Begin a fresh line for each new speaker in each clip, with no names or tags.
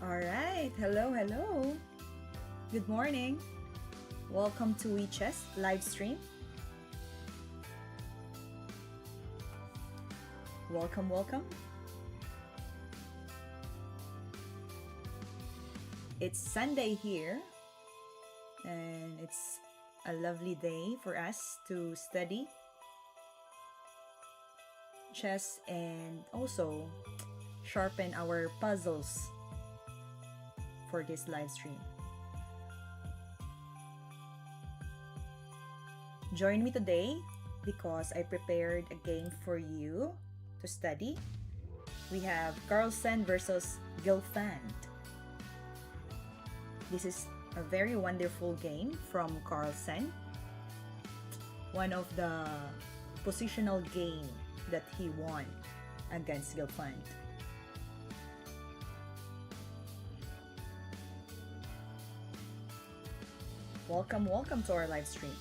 All right. Hello, hello. Good morning. Welcome to WeChess live stream. Welcome, welcome. It's Sunday here, and it's a lovely day for us to study chess and also sharpen our puzzles for this live stream. Join me today because I prepared a game for you to study. We have Carlsen versus Gelfand. This is a very wonderful game from Carlsen. One of the positional game that he won against Gelfand. Welcome, welcome to our live stream.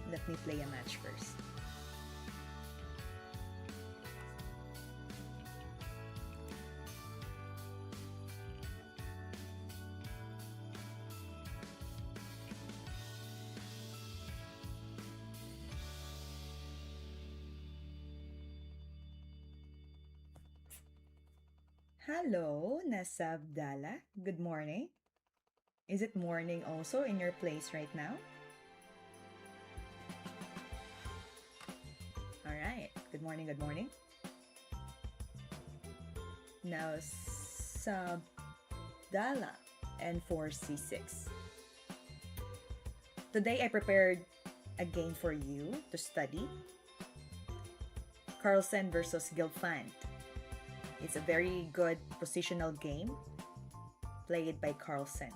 Let me play a match first. Hello, Nasabdala. Good morning. Is it morning also in your place right now? All right. Good morning, good morning. Now, Sabdala and 4c6. Today I prepared a game for you to study. Carlsen versus Gelfand. It's a very good positional game played by Carlsen.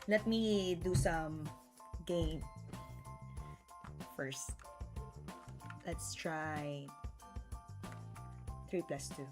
Let me do some game first. Let's try 3 plus 2.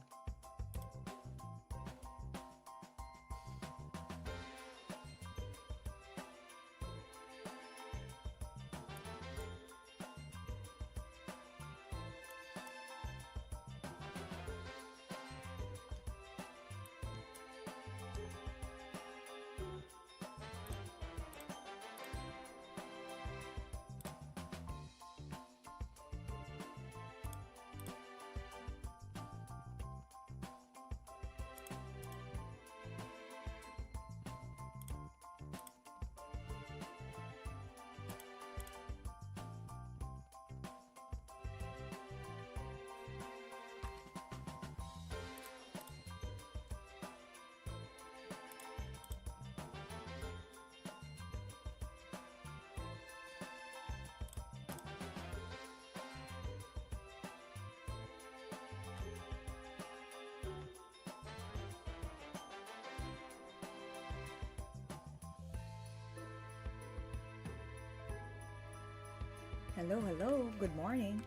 Hello, hello. Good morning.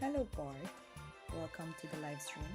Hello, Bart. Welcome to the live stream.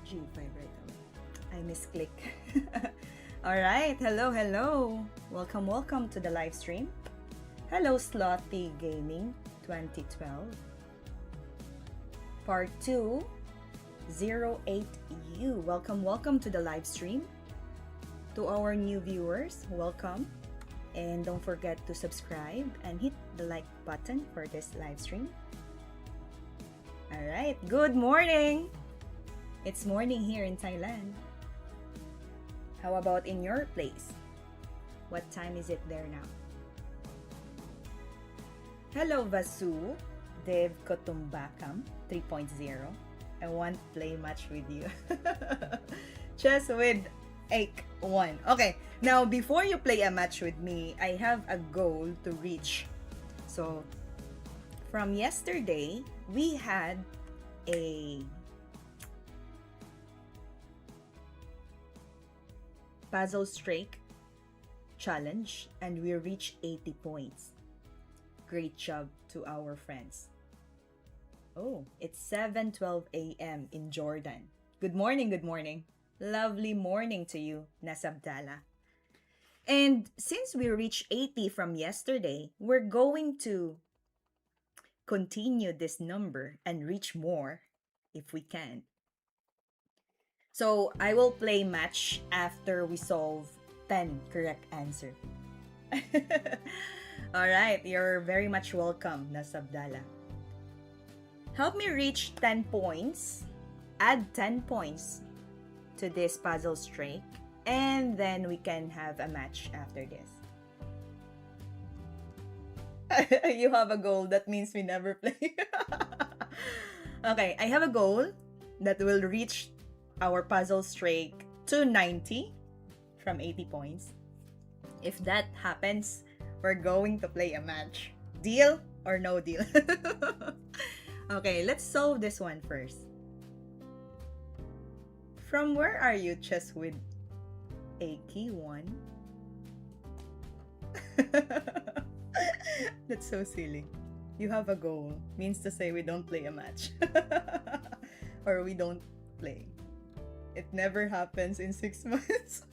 G5 right away. I misclick. Alright, hello, hello. Welcome to the live stream. Hello, Slothy Gaming 2012. Part 2, 08U. Welcome to the live stream. To our new viewers, welcome. And don't forget to subscribe and hit the like button for this live stream. Alright, good morning! It's morning here in Thailand. How about in your place? What time is it there now? Hello Vasu, Dev Kotumbakam 3.0. I want to play match with you. Chess with Ake 1. Okay, now before you play a match with me, I have a goal to reach. So, from yesterday, we had a puzzle streak challenge and we reached 80 points. Great job to our friends. Oh, it's 7:12 a.m. in Jordan. Good morning, good morning. Lovely morning to you, Nasabdala. And since we reached 80 from yesterday, we're going to continue this number and reach more if we can. So I will play match after we solve 10 correct answer. Alright, you're very much welcome, Nasabdala. Help me reach 10 points. Add 10 points to this puzzle streak. And then we can have a match after this. You have a goal. That means we never play. Okay, I have a goal that will reach our puzzle streak to 90 from 80 points. If that happens, we're going to play a match. Deal or no deal? Okay, let's solve this one first. From where are you, Chess with a key one? That's so silly. You have a goal. Means to say we don't play a match. Or we don't play. It never happens in 6 months.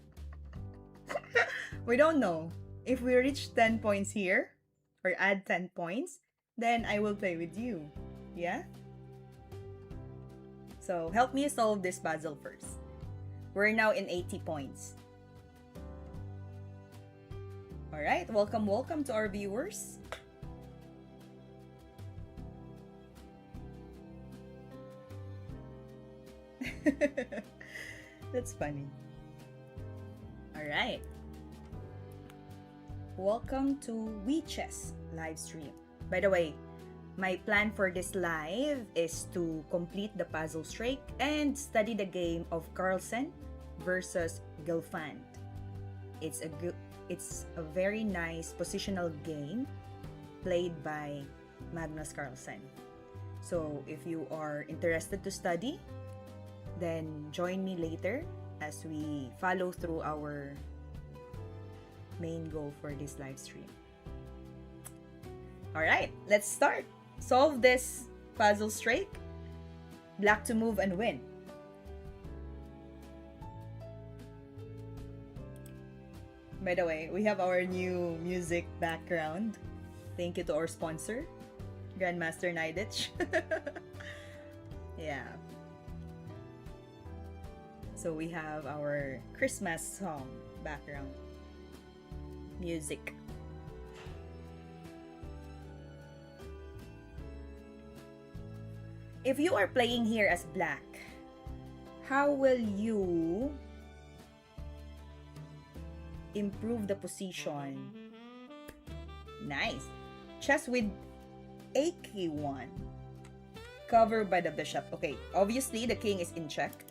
We don't know. If we reach 10 points here, or add 10 points, then I will play with you. Yeah? So, help me solve this puzzle first. We're now in 80 points. Alright, welcome to our viewers. That's funny. Alright. Welcome to WeChess live stream. By the way, my plan for this live is to complete the puzzle streak and study the game of Carlsen versus Gelfand. It's a very nice positional game played by Magnus Carlsen. So if you are interested to study, then join me later as we follow through our main goal for this live stream. Alright, let's start. Solve this puzzle streak. Black to move and win. By the way, we have our new music background. Thank you to our sponsor, Grandmaster Nidich. Yeah. So we have our Christmas song background music. If you are playing here as black, how will you improve the position? Nice. Chess with a key one. Covered by the bishop. Okay, obviously the king is in check.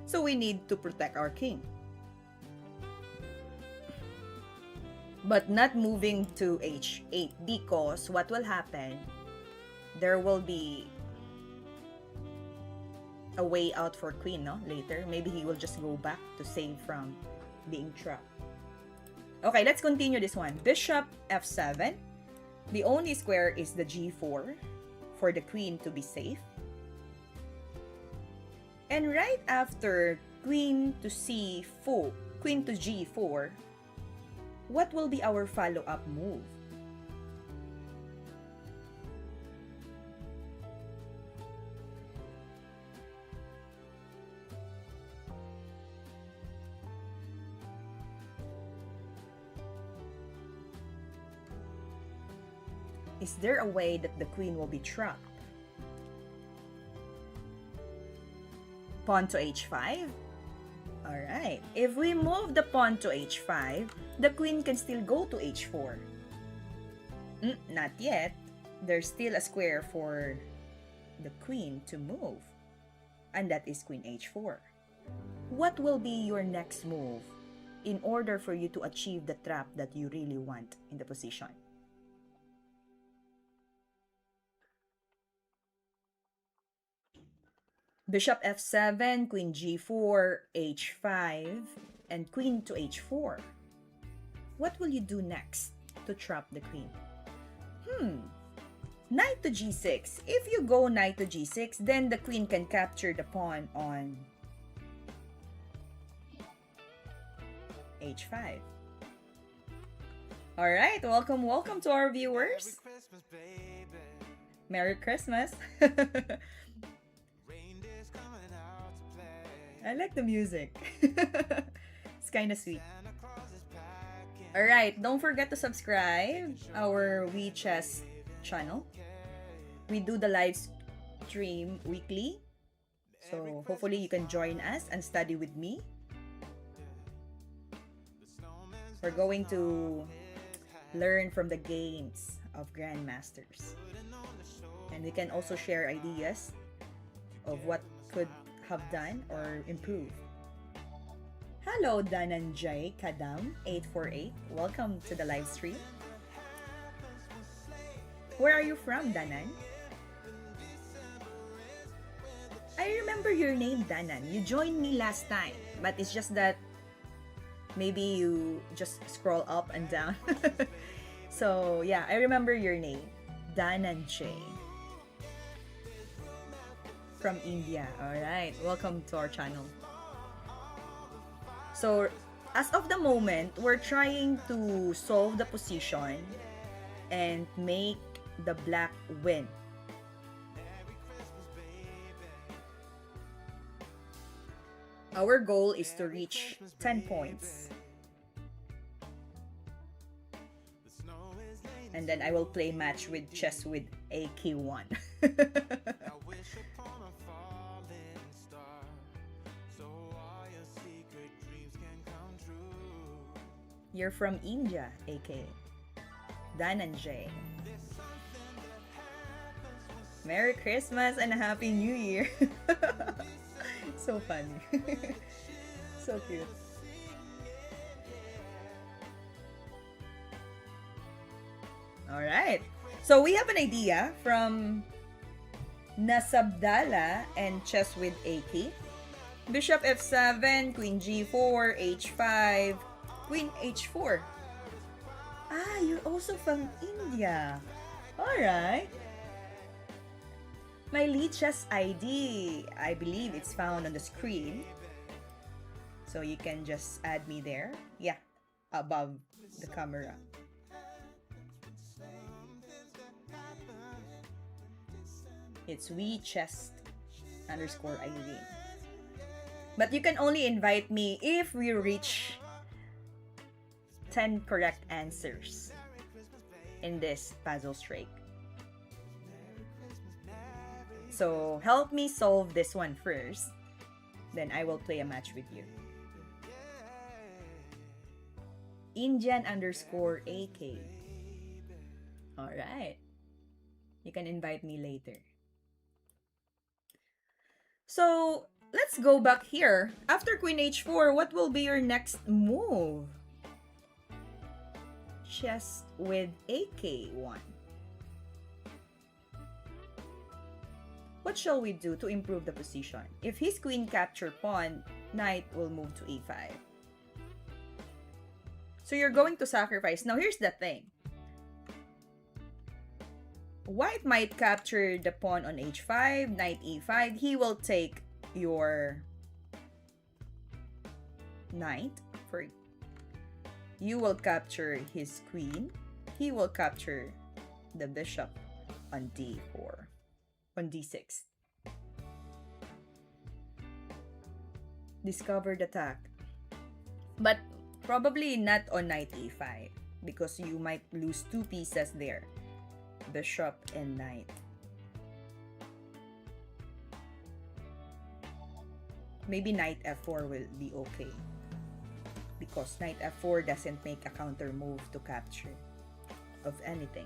So we need to protect our king. But not moving to h8 because what will happen, there will be a way out for queen, no? Later, maybe he will just go back to save from being trapped. Okay, let's continue this one. Bishop f7. The only square is the g4 for the queen to be safe. And right after queen to c4, queen to g4, what will be our follow-up move? Is there a way that the queen will be trapped? Pawn to h5? Alright, if we move the pawn to h5, the queen can still go to h4. Not yet. There's still a square for the queen to move. And that is queen h4. What will be your next move in order for you to achieve the trap that you really want in the position? Bishop f7, queen g4, h5, and queen to h4. What will you do next to trap the queen? Knight to g6. If you go knight to g6, then the queen can capture the pawn on h5. Alright, welcome to our viewers. Merry Christmas. I like the music. It's kind of sweet. Alright, don't forget to subscribe our WeChess channel. We do the live stream weekly. So hopefully you can join us and study with me. We're going to learn from the games of grandmasters. And we can also share ideas of what could have done or improve. Hello, Dananjay Kadam 848. Welcome to the live stream. Where are you from, Danan? I remember your name, Danan. You joined me last time, but it's just that maybe you just scroll up and down. So yeah, I remember your name, Dananjay. From India. Alright, welcome to our channel. So, as of the moment, we're trying to solve the position and make the black win. Our goal is to reach 10 points. And then I will play match with chess with AK1. You're from India, AK. Dananjay. Merry Christmas and a Happy New Year. So funny. So cute. Alright. So we have an idea from Nasabdala and Chess with AK. Bishop f7, queen g4, h5, queen h4. Ah, you're also from India. Alright. My lead chess ID, I believe it's found on the screen. So you can just add me there. Yeah, above the camera. It's WeChess_ID. But you can only invite me if we reach 10 correct answers in this puzzle streak. So help me solve this one first, then I will play a match with you. Indian_AK. Alright. You can invite me later. So let's go back here. After queen h4, what will be your next move? Chess with AK1. What shall we do to improve the position? If his queen capture pawn, knight will move to e5. So you're going to sacrifice. Now here's the thing. White might capture the pawn on h5, knight e5. He will take your knight. For you will capture his queen. He will capture the bishop on d4, on d6. Discovered attack. But probably not on knight e5 because you might lose two pieces there. Bishop and knight. Maybe knight f4 will be okay. Because knight f4 doesn't make a counter move to capture of anything.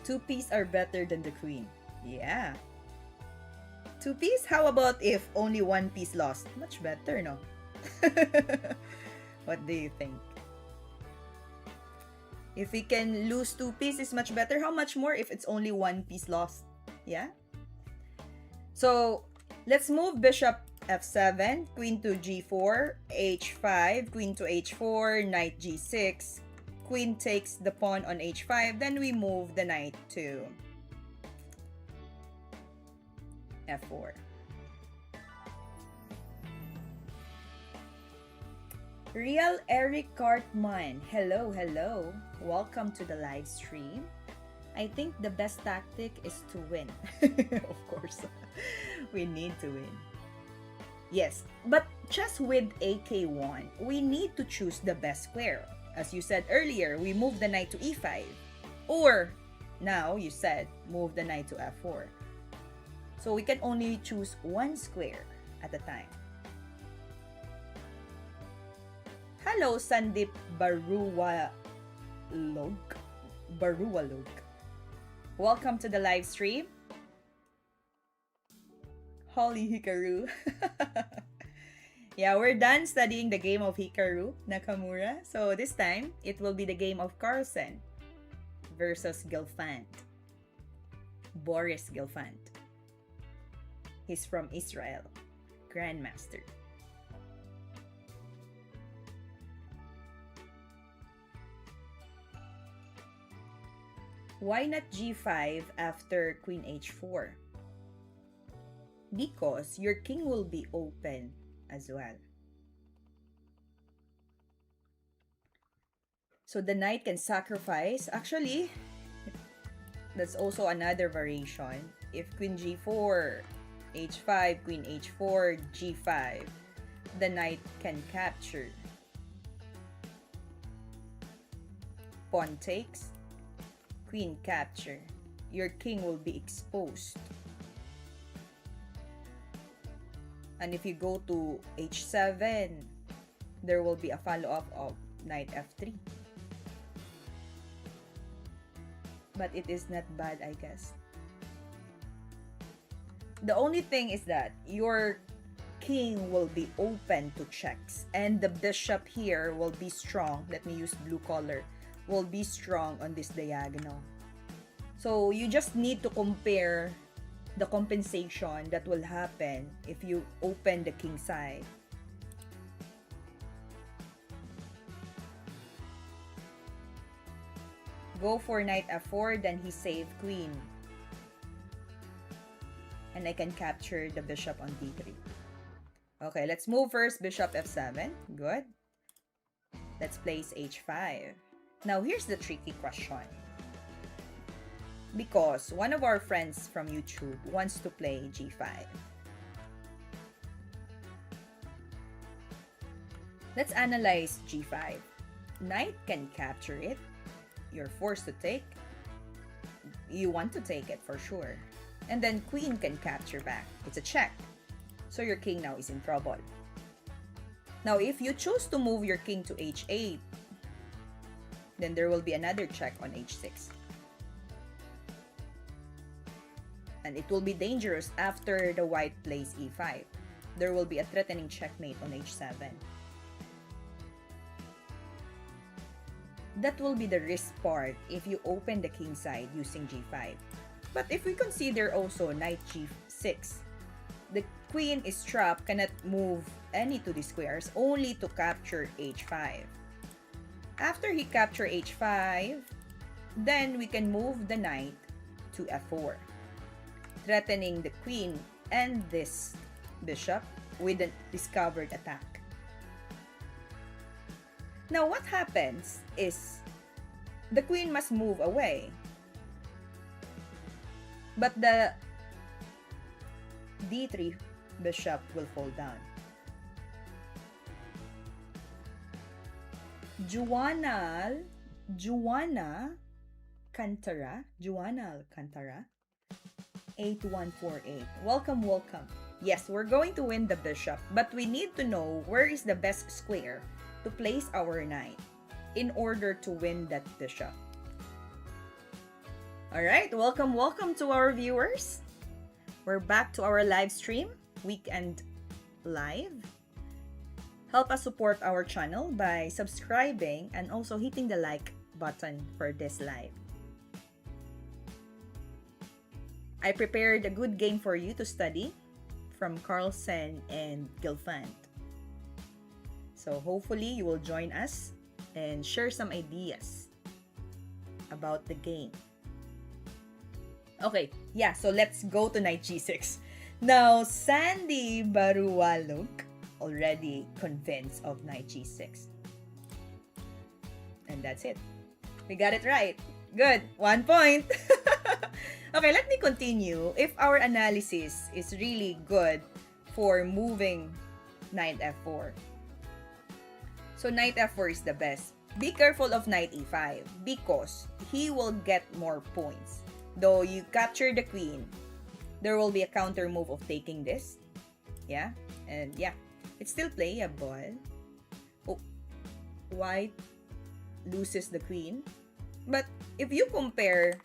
Two pieces are better than the queen. Yeah. Two piece? How about if only one piece lost? Much better, no? What do you think? If we can lose two pieces, much better. How much more if it's only one piece lost? Yeah? So, let's move bishop f7, queen to g4, h5, queen to h4, knight g6. Queen takes the pawn on h5, then we move the knight to f4. Real Eric Cartman, hello, hello. Welcome to the live stream. I think the best tactic is to win. Of course, we need to win. Yes, but just with AK1, we need to choose the best square. As you said earlier, we move the knight to e5. Or, now you said, move the knight to f4. So we can only choose one square at a time. Hello, Sandip Baruwalog. Welcome to the live stream. Holly Hikaru. Yeah, we're done studying the game of Hikaru Nakamura. So this time, it will be the game of Carlsen versus Gelfand. Boris Gelfand. He's from Israel. Grandmaster. Why not g5 after queen h4? Because your king will be open as well. So the knight can sacrifice. Actually, that's also another variation. If queen g4, h5, queen h4, g5, the knight can capture. Pawn takes, queen capture. Your king will be exposed. And if you go to h7, there will be a follow-up of knight f3. But it is not bad, I guess. The only thing is that your king will be open to checks. And the bishop here will be strong. Let me use blue color. Will be strong on this diagonal. So you just need to compare the compensation that will happen if you open the king side. Go for knight f4, then he saved queen. And I can capture the bishop on d3. Okay, let's move first bishop f7. Good. Let's place h5. Now here's the tricky question. Because one of our friends from YouTube wants to play g5. Let's analyze g5. Knight can capture it. You're forced to take. You want to take it for sure. And then queen can capture back. It's a check. So your king now is in trouble. Now if you choose to move your king to h8, then there will be another check on h6. And it will be dangerous after the white plays e5. There will be a threatening checkmate on h7. That will be the risk part if you open the king side using g5. But if we consider also knight g6, the queen is trapped, cannot move any to the squares, only to capture h5. After he capture h5, then we can move the knight to f4, threatening the queen and this bishop with a discovered attack. Now what happens is the queen must move away, but the d3 bishop will fall down. Juana Cantara, 8148. Welcome. Yes, we're going to win the bishop, but we need to know where is the best square to place our knight in order to win that bishop. Alright, welcome to our viewers. We're back to our live stream, Weekend Live. Help us support our channel by subscribing and also hitting the like button for this live. I prepared a good game for you to study from Carlsen and Gilfant. So hopefully you will join us and share some ideas about the game. Okay, yeah, so let's go to knight g6. Now, Sandy Barualuk already convinced of knight g6. And that's it. We got it right. Good. 1 point. Okay, let me continue. If our analysis is really good for moving knight f4. So knight f4 is the best. Be careful of knight e5 because he will get more points. Though you capture the queen, there will be a counter move of taking this. Yeah, and yeah, it's still playable. Oh, white loses the queen. But if you compare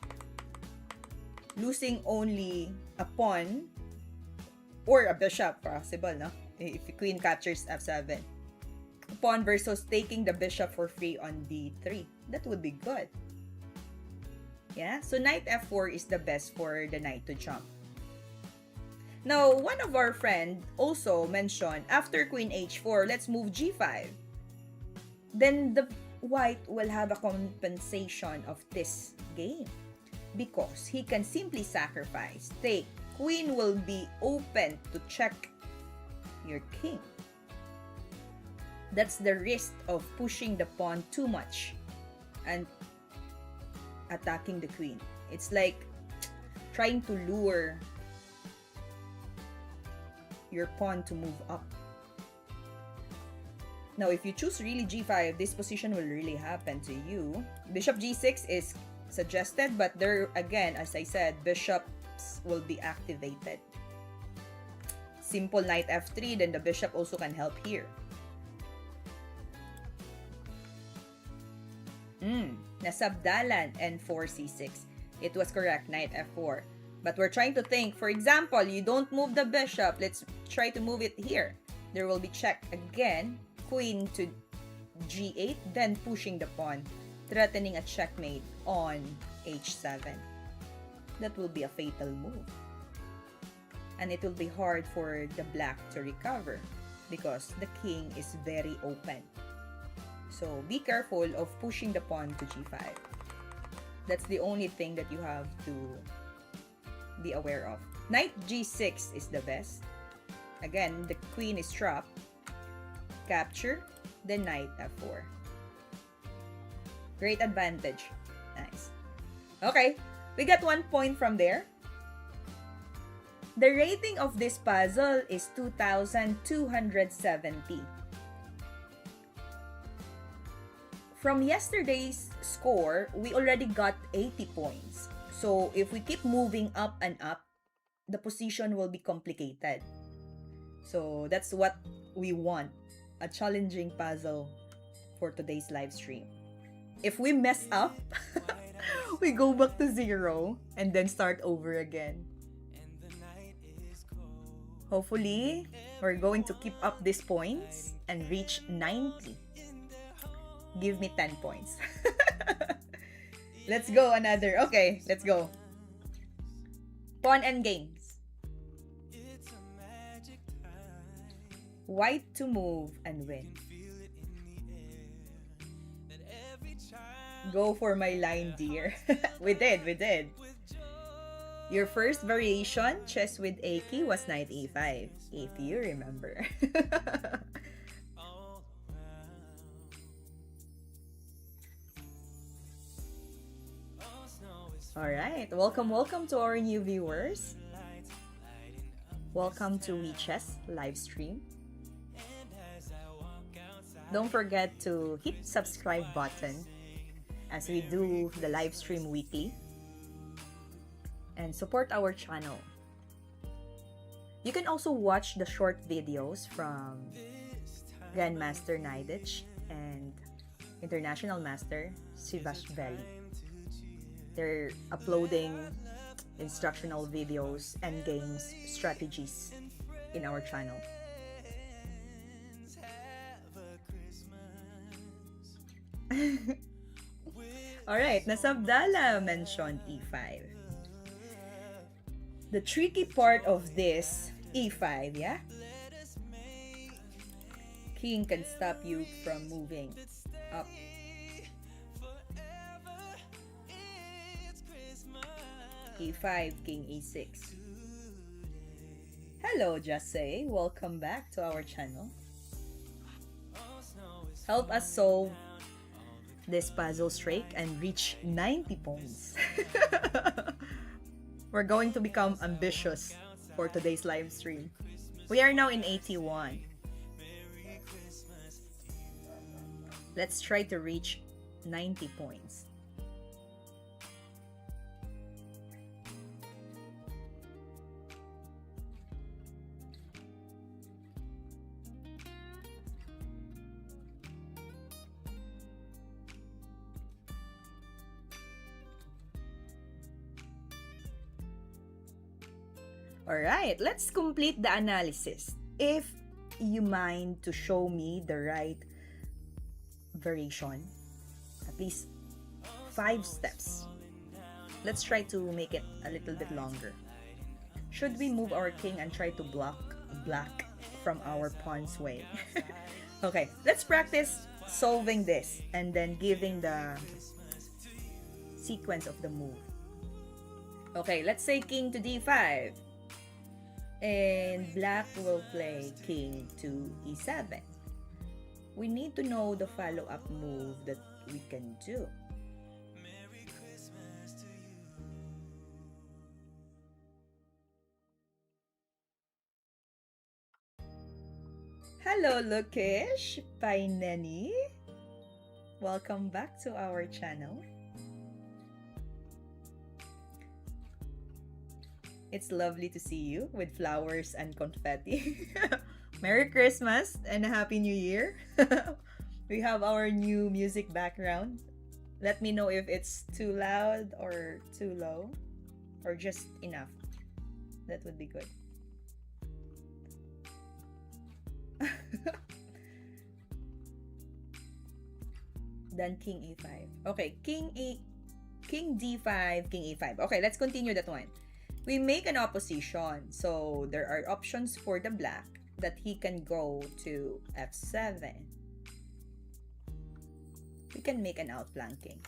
losing only a pawn or a bishop, possible, no? If the queen captures f7. Pawn versus taking the bishop for free on d3. That would be good. Yeah, so knight f4 is the best for the knight to jump. Now, one of our friend also mentioned, after queen h4, let's move g5. Then the white will have a compensation of this game because he can simply sacrifice, take. Queen will be open to check your king. That's the risk of pushing the pawn too much and attacking the queen. It's like trying to lure your pawn to move up. Now, if you choose really g5, this position will really happen to you. Bishop g6 is suggested, but there again, as I said, bishops will be activated. Simple knight f3, then the bishop also can help here. Nasabdalan and 4c6. It was correct, knight f4. But we're trying to think, for example, you don't move the bishop. Let's try to move it here. There will be check again. Queen to g8, then pushing the pawn, threatening a checkmate on h7. That will be a fatal move. And it will be hard for the black to recover because the king is very open. So be careful of pushing the pawn to g5. That's the only thing that you have to be aware of. Knight g6 is the best. Again, the queen is trapped. Capture, then knight f4. Great advantage. Nice. Okay, we got 1 point from there. The rating of this puzzle is 2,270. From yesterday's score, we already got 80 points. So if we keep moving up and up, the position will be complicated. So that's what we want, a challenging puzzle for today's live stream. If we mess up, we go back to 0 and then start over again. Hopefully, we're going to keep up these points and reach 90. Give me 10 points. Let's go another. Okay, let's go. Pawn and games. White to move and win. Go for my line, dear. we did. Your first variation, chess with Aki, was knight e5, if you remember. Alright, welcome to our new viewers. Welcome to WeChess live stream. Don't forget to hit subscribe button as we do the live stream weekly. And support our channel. You can also watch the short videos from Grandmaster Naidich and International Master Sivashvili. They're uploading instructional videos and games strategies in our channel. Alright, Nasabdala mentioned e5. The tricky part of this e5, yeah? King can stop you from moving up. e5, king e6. Hello, Jase. Welcome back to our channel. Help us solve this puzzle streak and reach 90 points. We're going to become ambitious for today's live stream. We are now in 81. Let's try to reach 90 points. Alright, let's complete the analysis. If you mind to show me the right variation, at least 5 steps. Let's try to make it a little bit longer. Should we move our king and try to block black from our pawn's way? Okay, let's practice solving this and then giving the sequence of the move. Okay, let's say king to d5. And black will play king to e7. We need to know the follow-up move that we can do. Hello, Lukesh Paineni. Welcome back to our channel. It's lovely to see you with flowers and confetti. Merry Christmas and a Happy New Year. We have our new music background. Let me know if it's too loud or too low or just enough. That would be good. Then king e5. Okay, king d5, king e5. Okay, let's continue that one. We make an opposition, so there are options for the black that he can go to f7. We can make an outflanking.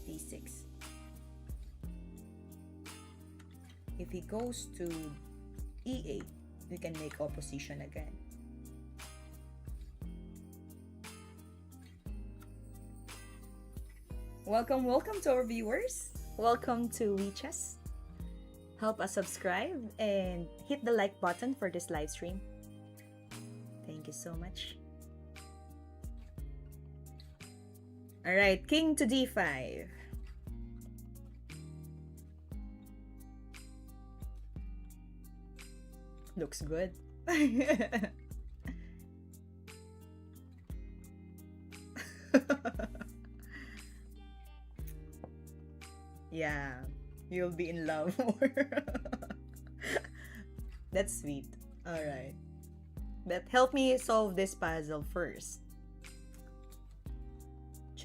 d6. If he goes to e8, we can make opposition again. Welcome to our viewers. Welcome to WeChess. Help us subscribe and hit the like button for this live stream. Thank you so much. Alright, king to d5. Looks good. Yeah, you'll be in love more. That's sweet. Alright. But help me solve this puzzle first.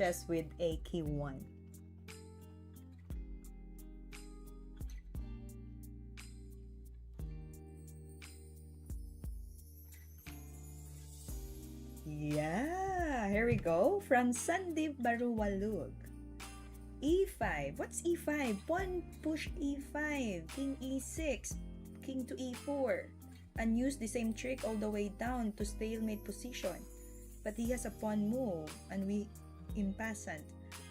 chess with a key 1. Yeah, here we go. From Sandeep Baruwalug. E5. What's E5? Pawn push E5. King E6. King to E4. And use the same trick all the way down to stalemate position. But he has a pawn move and we impasant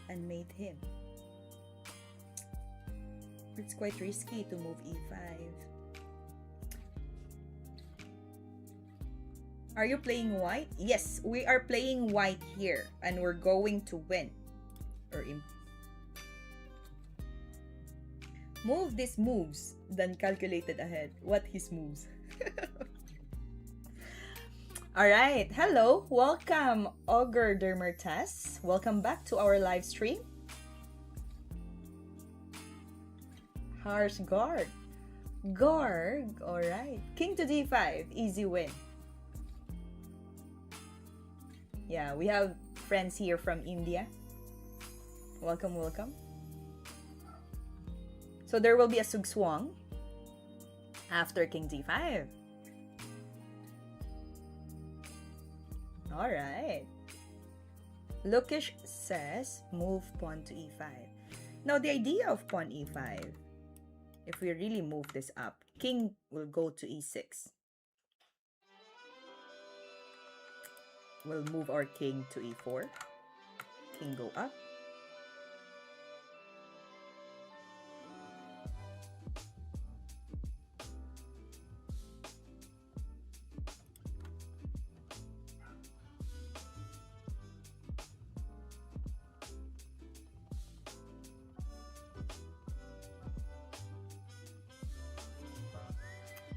and made him. It's quite risky to move E5. Are you playing white? Yes, we are playing white here and we're going to win. Or move these moves, then calculated ahead what his moves. Alright, hello, welcome Ogre Dermertas. Welcome back to our live stream. Harsh guard. Guard, alright. King to D5, easy win. Yeah, we have friends here from India. Welcome, welcome. So there will be a sugswang after King D5. Alright. Lukish says move pawn to E5. Now the idea of pawn E5, if we really move this up, king will go to E6. We'll move our king to E4. King go up.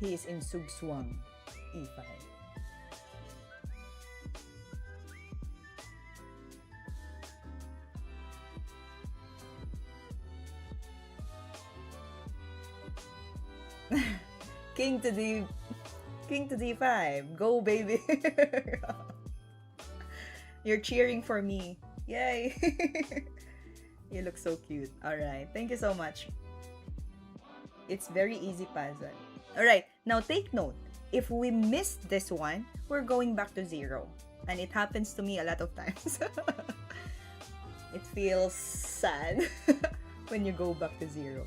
He is in sugswang E5. King to D5. Go, baby. You're cheering for me. Yay. You look so cute. Alright. Thank you so much. It's very easy puzzle. Alright. Now take note. If we miss this one, we're going back to 0. And it happens to me a lot of times. It feels sad when you go back to 0.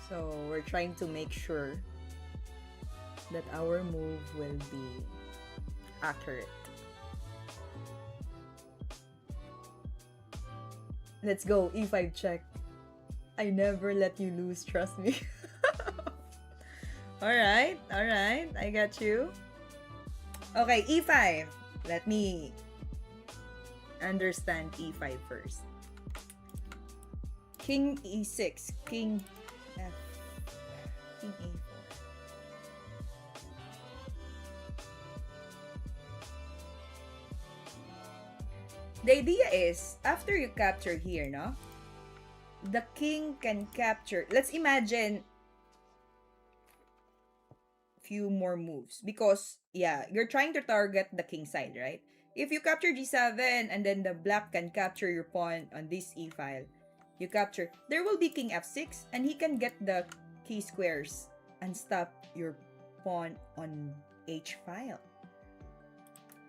So we're trying to make sure that our move will be accurate. Let's go, E5 check. I never let you lose, trust me. Alright, I got you. Okay, E5. Let me understand E5 first. King E6, King F, King A4. The idea is, after you capture here, no? The king can capture, let's imagine few more moves. Because, yeah, you're trying to target the king side, right? If you capture G7 and then the black can capture your pawn on this E file, you capture, there will be king F6 and he can get the key squares and stop your pawn on H file.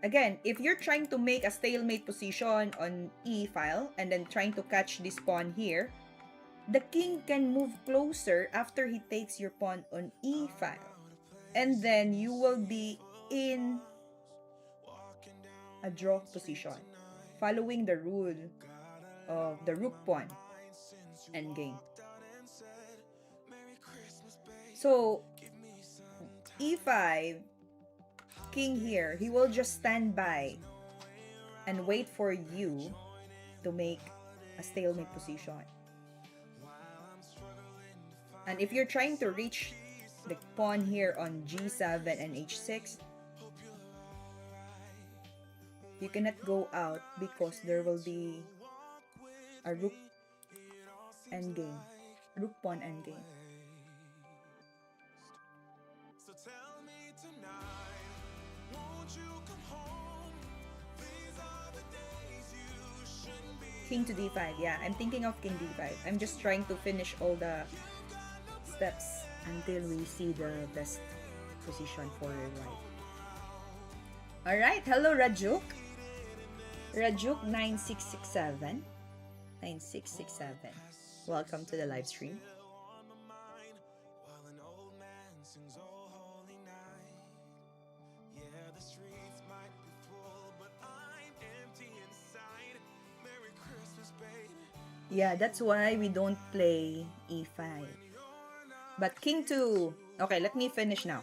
Again, if you're trying to make a stalemate position on E file and then trying to catch this pawn here, the king can move closer after he takes your pawn on E file. And then you will be in a draw position, following the rule of the rook pawn endgame. So, E5, king here, he will just stand by and wait for you to make a stalemate position. And if you're trying to reach the pawn here on G7 and H6, you cannot go out because there will be a rook endgame, rook pawn endgame. King to d5. Yeah, I'm thinking of king d5. I'm just trying to finish all the steps until we see the best position for white. Alright, hello Rajuk. Rajuk 9667. 9667. Welcome to the live stream. Yeah, that's why we don't play e5. But king to... Okay, let me finish now.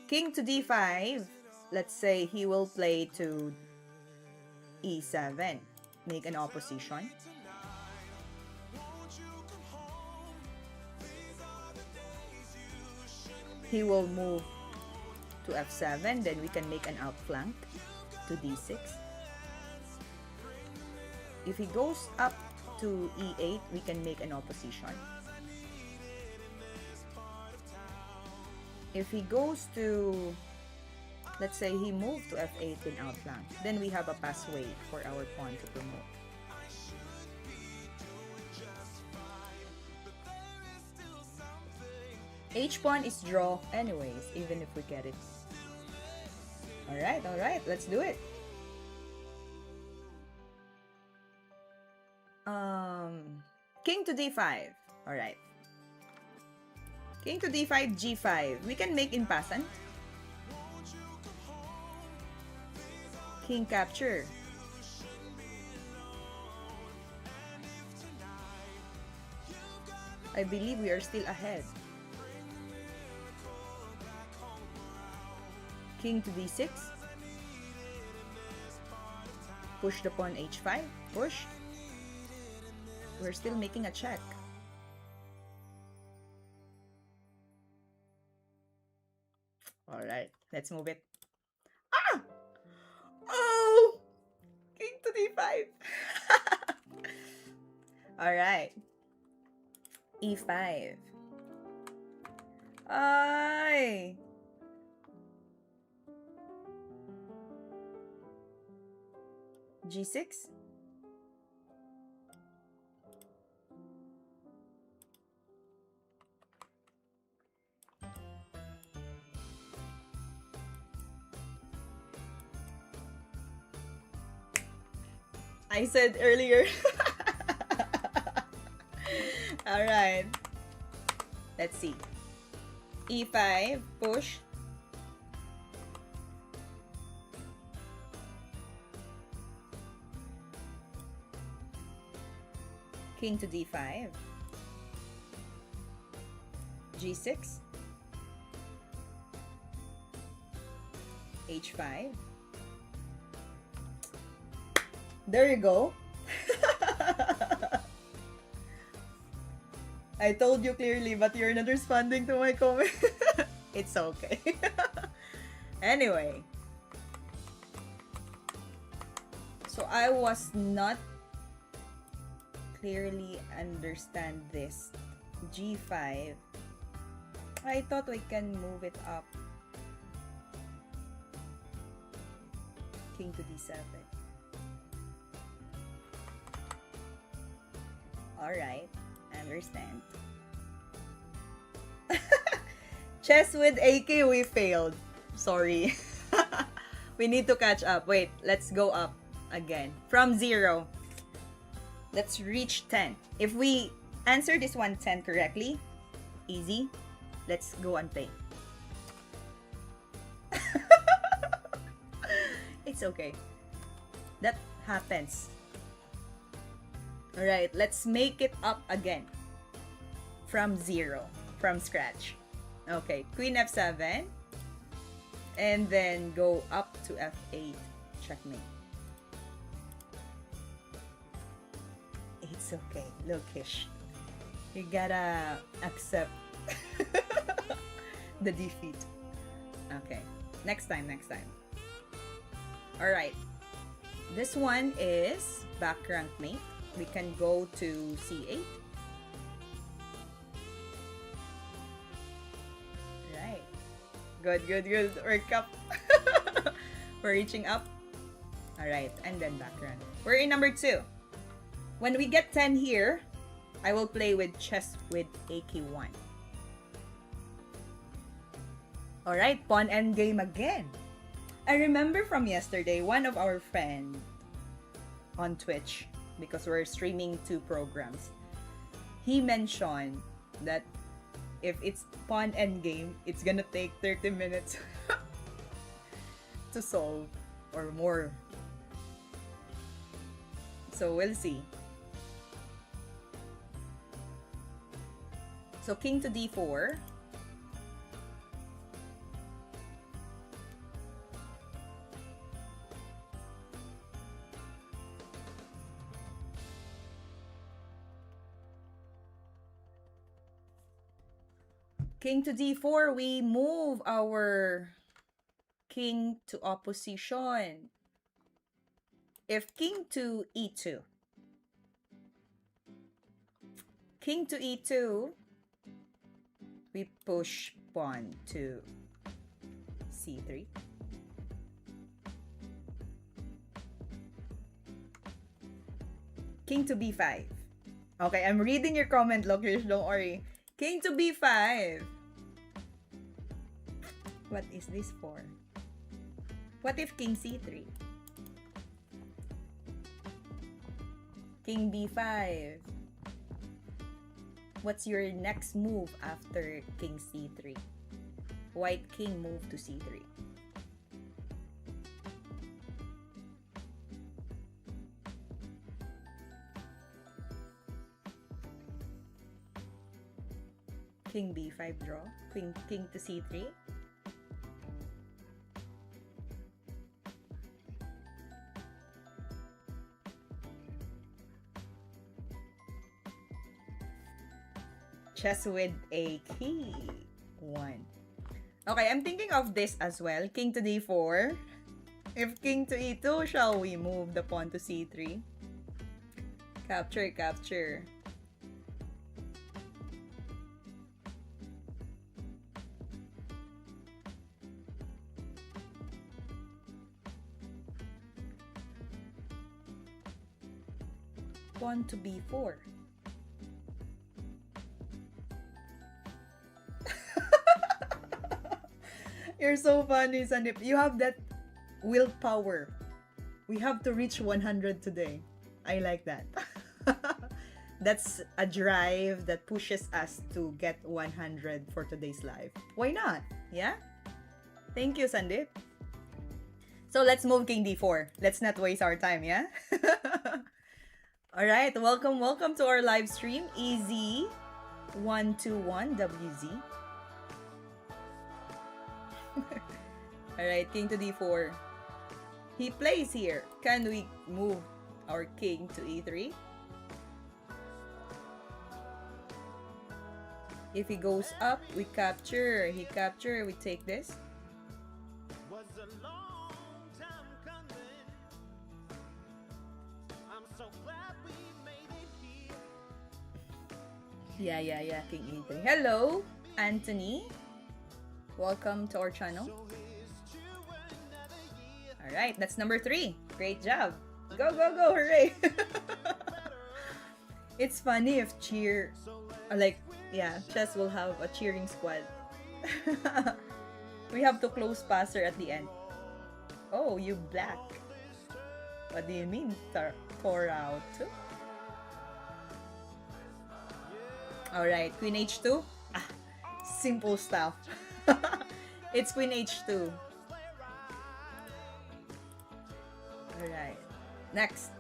King to d5. Let's say he will play to e7. Make an opposition. He will move to f7. Then we can make an outflank to d6. If he goes up to e8, we can make an opposition. If he goes to, let's say he moved to f8 in outflank, then we have a passway for our pawn to promote. H pawn is draw anyways, even if we get it. Alright, let's do it. King to d5. Alright. King to d5, g5. We can make impassant. King capture. I believe we are still ahead. King to d6. Push the pawn h5. Push. We're still making a check. Alright, let's move it. Ah! Oh! King to d5. Alright. e5. Ay! g6. I said earlier. Alright. Let's see. e5, push. King to d5. g6. h5. There you go. I told you clearly, but you're not responding to my comment. It's okay. Anyway. So I was not clearly understand this. g5. I thought we can move it up. King to d7. Alright, I understand. Chess with AK, we failed. Sorry. We need to catch up. Wait, let's go up again. From 0. Let's reach 10. If we answer this one 10 correctly, easy. Let's go and play. It's okay. That happens. Alright, let's make it up again. From 0. From scratch. Okay, Queen f7. And then go up to f8. Checkmate. It's okay. Lookish. You gotta accept the defeat. Okay. Next time. Alright. This one is back rank mate. We can go to c8. Right. Good. Work up. We're reaching up. Alright, and then back run. We're in number 2. When we get 10 here, I will play with chess with AK1. Alright, pawn endgame again. I remember from yesterday, one of our friends on Twitch, because we're streaming 2 programs, he mentioned that if it's pawn endgame, it's gonna take 30 minutes to solve or more. So we'll see. So king to d4. King to d4, we move our king to opposition. If king to e2, king to e2, we push pawn to c3. King to b5. Okay, I'm reading your comment, Lokrish, don't worry. King to b5. What is this for? What if king c3? King b5. What's your next move after king c3? White king move to c3. King b5 draw. King to c3. Chess with a key. 1. Okay, I'm thinking of this as well. King to d4. If king to e2, shall we move the pawn to c3? Capture, capture. Pawn to b4. You're so funny, Sanip. You have that willpower. We have to reach 100 today. I like that. That's a drive that pushes us to get 100 for today's live. Why not? Yeah? Thank you, Sandip. So let's move king d4. Let's not waste our time, yeah? Alright, welcome to our live stream. EZ121WZ. Alright, king to d4. He plays here. Can we move our king to e3? If he goes up, we capture. He capture, we take this. Yeah, king e3. Hello, Anthony. Welcome to our channel. Alright, that's number 3. Great job. Go, hooray. It's funny if chess will have a cheering squad. We have to close passer at the end. Oh, you black. What do you mean, tore out? Alright, queen h2. Simple stuff. It's queen h2. Alright. Next.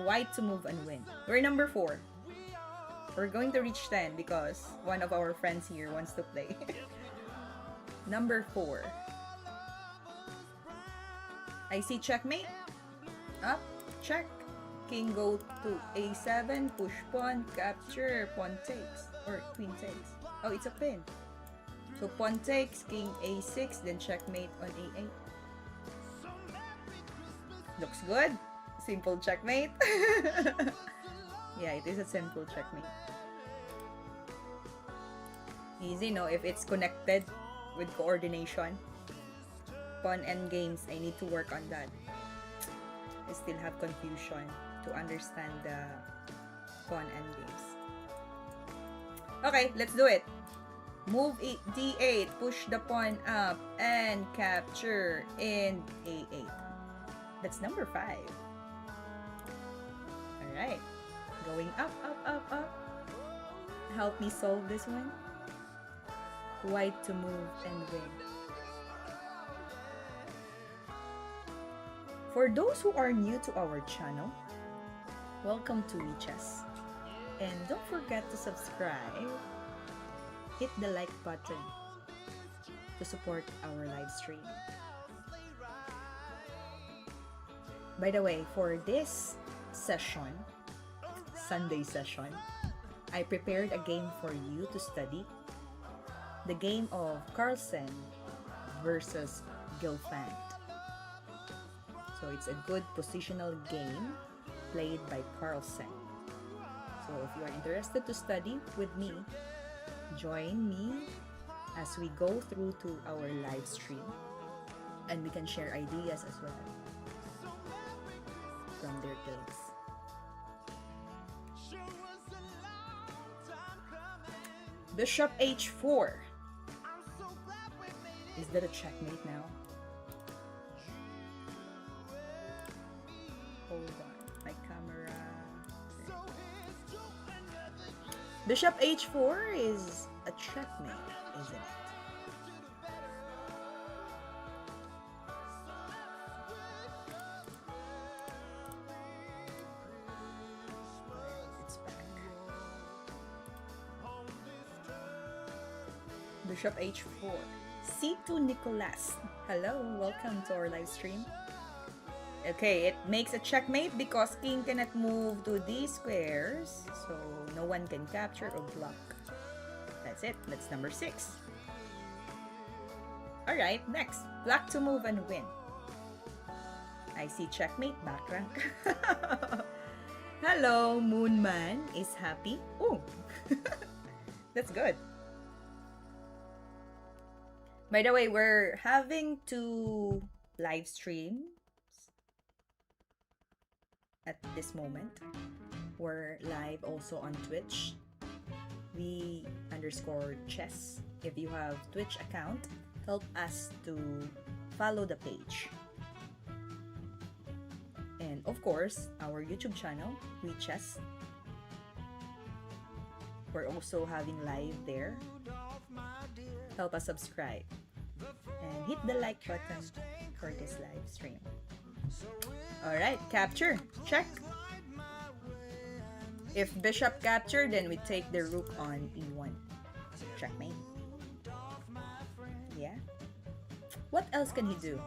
White to move and win. We're number 4. We're going to reach 10 because one of our friends here wants to play. Number 4. I see checkmate. Up. Check. King go to a7. Push pawn. Capture. Pawn takes. Or queen takes. Oh, it's a pin. So pawn takes. King a6. Then checkmate on a8. Looks good. Simple checkmate. Yeah, it is a simple checkmate. Easy, no? If it's connected with coordination. pawn endgames, I need to work on that. I still have confusion to understand the pawn endgames. Okay, let's do it. Move d8, push the pawn up, and capture in a8. That's number 5. Alright. Going up, up, up, up. Help me solve this one. White to move and win. For those who are new to our channel, welcome to WeChess. And don't forget to subscribe. Hit the like button to support our live stream. By the way, for this session, Sunday session, I prepared a game for you to study. The game of Carlsen versus Gelfand. So it's a good positional game played by Carlsen. So if you are interested to study with me, join me as we go through to our live stream, and we can share ideas as well from their games. Bishop h4. Is that a checkmate now? Hold on, my camera. Bishop h4 is a checkmate, isn't it? It's back. Bishop h4. C2 Nicolas. Hello, welcome to our live stream. Okay, it makes a checkmate because king cannot move to these squares, so no one can capture or block. That's it. That's number 6. Alright, next. Black to move and win. I see checkmate, back rank. Hello, Moonman is happy. Oh, that's good. By the way, we're having 2 live streams at this moment. We're live also on Twitch. V_chess. If you have Twitch account, help us to follow the page. And of course, our YouTube channel, WeChess. We're also having live there. Help us subscribe and hit the like button for this live stream. Alright, capture. Check. If bishop capture, then we take the rook on e1. Checkmate. Yeah. What else can he do?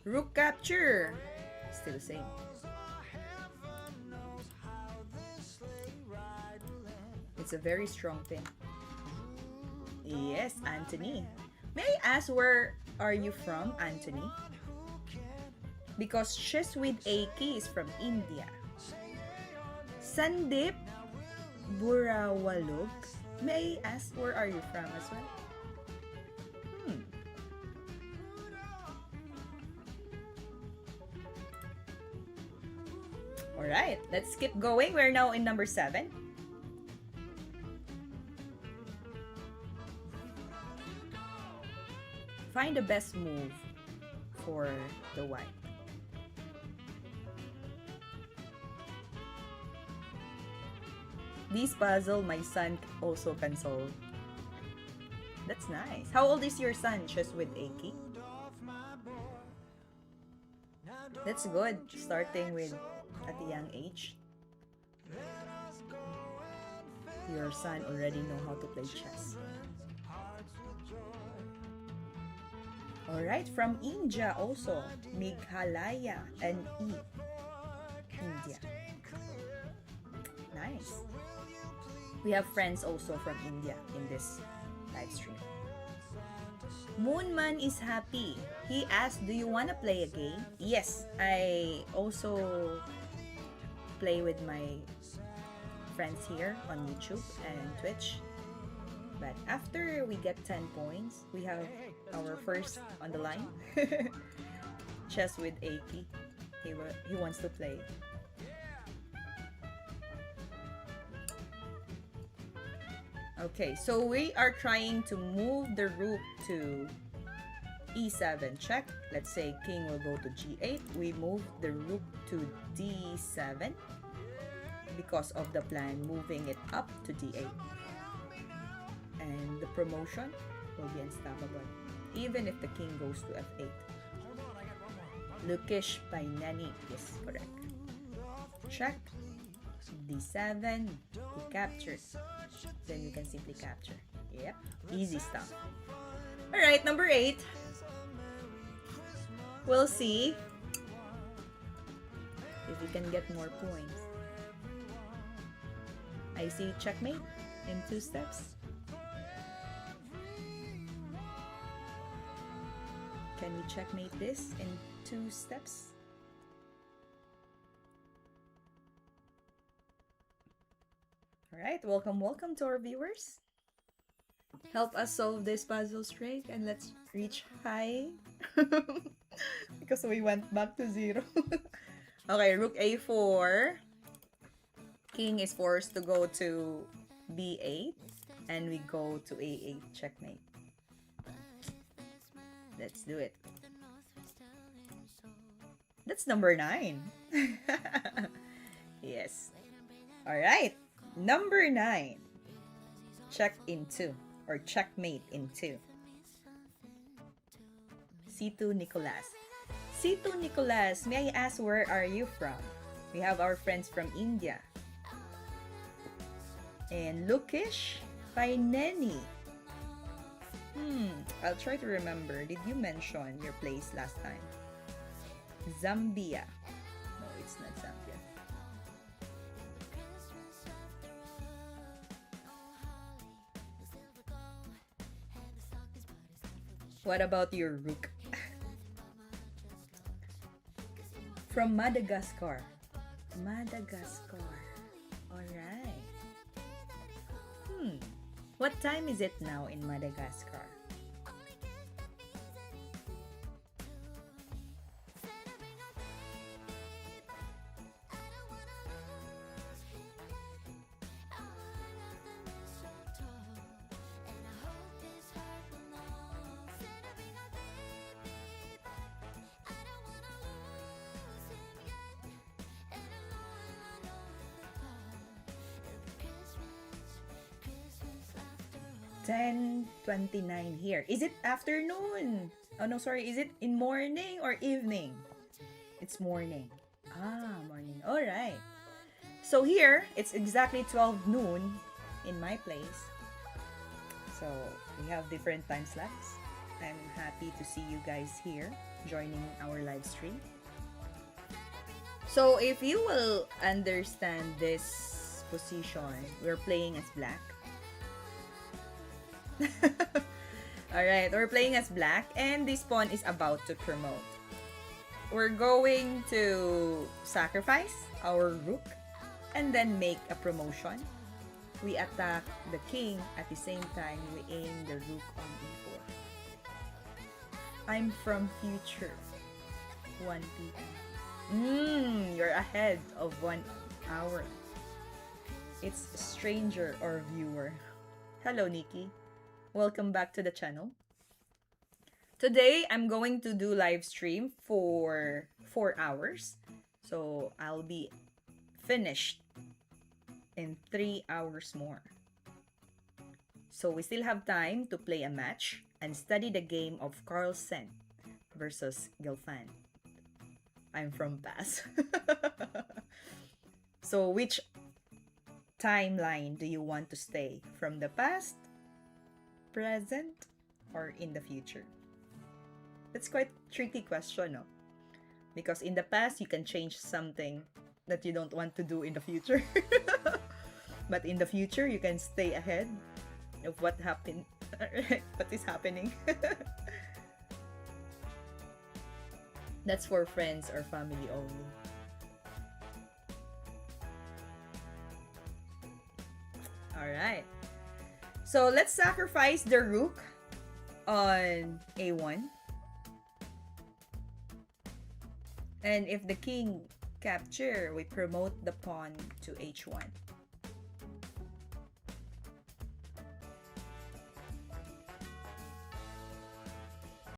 Rook capture. Still the same. It's a very strong pin. Yes, Anthony. May I ask, where are you from, Anthony? Because Chess with Aki is from India. Sandip Burawalog. May I ask, where are you from as well? Alright, let's keep going. We're now in number 7. Find the best move for the white. This puzzle my son also can solve. That's nice. How old is your son, Chess with Aki? That's good, starting with at a young age. Your son already know how to play chess. Alright, from India also, Meghalaya and India. Nice. We have friends also from India in this live stream. Moonman is happy. He asked, do you want to play a game? Yes, I also play with my friends here on YouTube and Twitch. But after we get 10 points, we have our first on the line. Chess with Aki. He wants to play. Okay, so we are trying to move the rook to e7 check. Let's say king will go to g8. We move the rook to d7 because of the plan moving it up to d8. And the promotion will be unstoppable, even if the king goes to f8. Lukish by Nani is correct. Check. d7. He captures. Then we can simply capture. Yep. Easy stuff. Alright, number 8. We'll see if we can get more points. I see checkmate in 2 steps. Can we checkmate this in 2 steps? Alright, welcome to our viewers. Help us solve this puzzle straight and let's reach high. Because we went back to 0. Okay, rook a4. King is forced to go to b8. And we go to a8 checkmate. Let's do it. That's number 9. Yes. Alright. Number 9. Check in 2. Or checkmate in 2. C2 Nicolas. C2 Nicolas, may I ask where are you from? We have our friends from India. And Lukish by Neni. I'll try to remember. Did you mention your place last time? Zambia. No, it's not Zambia. What about your rook? From Madagascar. Madagascar. Alright. What time is it now in Madagascar? $10:29 here. Is it afternoon? Oh no, sorry. Is it in morning or evening? It's morning. Ah, morning. Alright. So here, it's exactly 12 noon in my place. So we have different time slots. I'm happy to see you guys here joining our live stream. So if you will understand this position, we're playing as black. Alright, we're playing as black and this pawn is about to promote. We're going to sacrifice our rook and then make a promotion. We attack the king at the same time we aim the rook on e4. I'm from future. 1 p.m. You're ahead of 1 hour. It's stranger or viewer. Hello, Nikki. Welcome back to the channel. Today, I'm going to do live stream for 4 hours. So, I'll be finished in 3 hours more. So, we still have time to play a match and study the game of Carlsen versus Gelfand. I'm from past. So, which timeline do you want to stay? From the past, present, or in the future? That's quite a tricky question, no? Because in the past, you can change something that you don't want to do in the future. But in the future, you can stay ahead of what happened, what is happening. That's for friends or family only. Alright. So let's sacrifice the rook on a1. And if the king capture, we promote the pawn to h1.